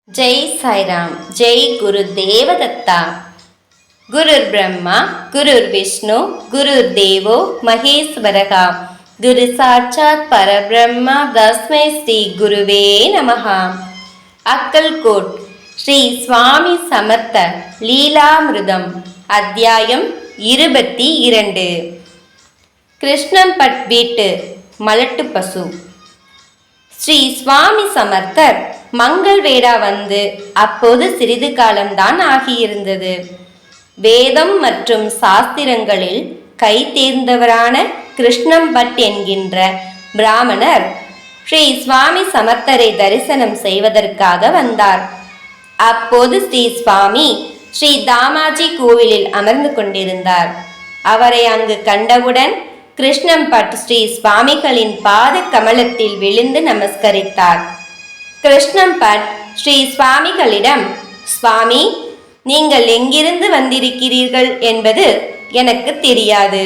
जय साई राम। जय गुरु देवदत्ता। गुरुर् ब्रह्मा गुरुर्विष्णु गुरुर्देवो महेश्वरः। गुरु साक्षात् परब्रह्म तस्मै श्री गुरुवे नमः। अक्कलकोट श्री स्वामी समर्थ लीलामृतम अध्यायम 22 கிருஷ்ணம்பட் வீட்டு மலட்டு பசு. ஸ்ரீ சுவாமி சமர்த்தர் மங்கள்வேடா வந்து அப்போது சிறிது காலம்தான் ஆகியிருந்தது. வேதம் மற்றும் சாஸ்திரங்களில் கை தேர்ந்தவரான கிருஷ்ணம்பட் என்கின்ற பிராமணர் ஸ்ரீ சுவாமி சமர்த்தரை தரிசனம் செய்வதற்காக வந்தார். அப்போது ஸ்ரீ சுவாமி ஸ்ரீ தாமாஜி கோவிலில் அமர்ந்து கொண்டிருந்தார். அவரை அங்கு கண்டவுடன் கிருஷ்ணம்பட் ஸ்ரீ சுவாமிகளின் பாத கமலத்தில் விழுந்து நமஸ்கரித்தார். கிருஷ்ணம்பட் ஸ்ரீ சுவாமிகளிடம், சுவாமி, நீங்கள் எங்கிருந்து வந்திருக்கிறீர்கள் என்பது எனக்கு தெரியாது.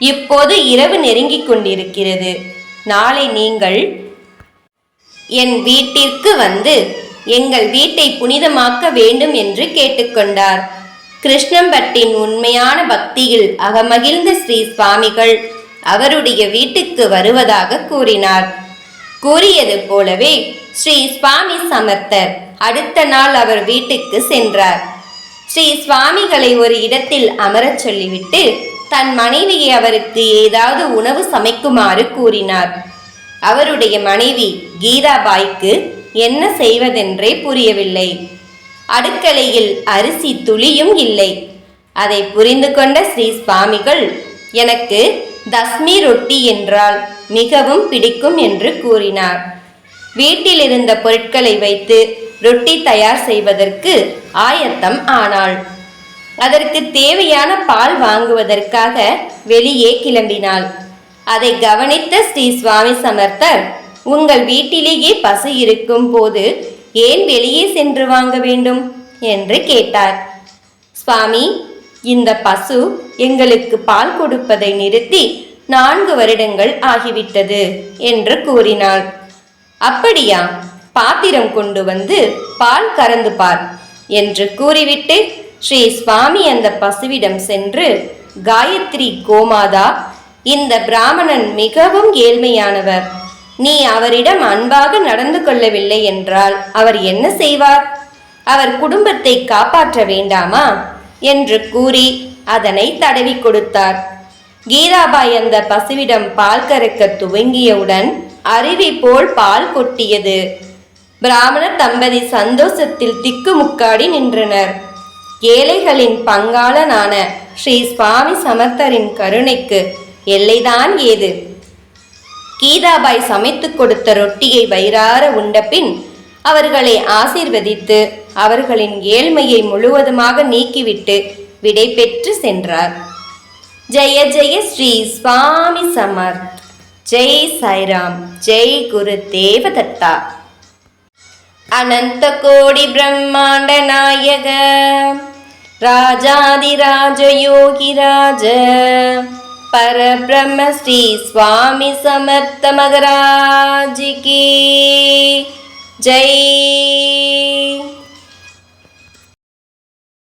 இப்போது இரவு நெருங்கிக் கொண்டிருக்கிறது. நாளை நீங்கள் என் வீட்டிற்கு வந்து எங்கள் வீட்டை புனிதமாக்க வேண்டும் என்று கேட்டுக்கொண்டார். கிருஷ்ணம்பட்டின் உண்மையான பக்தியில் அகமகிழ்ந்த ஸ்ரீ சுவாமிகள் அவருடைய வீட்டுக்கு வருவதாக கூறினார். கூறியது போலவே ஸ்ரீ சுவாமி சமர்த்தர் அடுத்த நாள் அவர் வீட்டுக்கு சென்றார். ஸ்ரீ சுவாமிகளை ஒரு இடத்தில் அமரச் சொல்லிவிட்டு தன் மனைவியை அவருக்கு ஏதாவது உணவு சமைக்குமாறு கூறினார். அவருடைய மனைவி கீதாபாய்க்கு என்ன செய்வதென்றே புரியவில்லை. அடுக்கலையில் அரிசி துளியும் இல்லை. அதை புரிந்து கொண்ட ஸ்ரீ சுவாமிகள், எனக்கு தஸ்மி ரொட்டி என்றால் மிகவும் பிடிக்கும் என்று கூறினார். வீட்டில் இருந்த பொருட்களை வைத்து ரொட்டி தயார் செய்வதற்கு ஆயத்தம் ஆனாள். அதற்கு தேவையான பால் வாங்குவதற்காக வெளியே கிளம்பினாள். அதை கவனித்த ஸ்ரீ சுவாமி சமர்த்தர், உங்கள் வீட்டிலேயே பசு இருக்கும் போது ஏன் வெளியே சென்று வாங்க வேண்டும் என்று கேட்டார். சுவாமி, இந்த பசு எங்களுக்கு பால் கொடுப்பதை நிறுத்தி 4 வருடங்கள் ஆகிவிட்டது என்று கூறினாள். அப்படியா, பாத்திரம் கொண்டு வந்து பால் கறந்து பார் என்று கூறிவிட்டு ஸ்ரீ சுவாமி அந்த பசுவிடம் சென்று, காயத்ரி கோமாதா, இந்த பிராமணன் மிகவும் ஏழ்மையானவர். நீ அவரிடம் அன்பாக நடந்து கொள்ளவில்லை என்றால் அவர் என்ன செய்வார்? அவர் குடும்பத்தை காப்பாற்ற வேண்டாமா என்று கூறி அதனை தடவி கொடுத்தார். கீதாபாய் அந்த பசுவிடம் பால் கறக்க துவங்கியவுடன் அருவி போல் பால் கொட்டியது. பிராமண தம்பதி சந்தோஷத்தில் திக்குமுக்காடி நின்றனர். ஏழைகளின் பங்காளனான ஸ்ரீ சுவாமி சமர்த்தரின் கருணைக்கு எல்லைதான் ஏது. கீதாபாய் சமைத்து கொடுத்த ரொட்டியை வயிறார உண்ட பின் அவர்களை ஆசீர்வதித்து அவர்களின் ஏழ்மையை முழுவதுமாக நீக்கிவிட்டு விடை பெற்று சென்றார். ஜெய ஜெய ஸ்ரீ சுவாமி சமர்த். ஜெய் சாய்ராம். ஜெய் குரு தேவதத்தா. அனந்த கோடி பிரம்மாண்ட நாயக ராஜாதிராஜ யோகிராஜ परब्रह्म श्री स्वामी समर्थ महाराज की जय।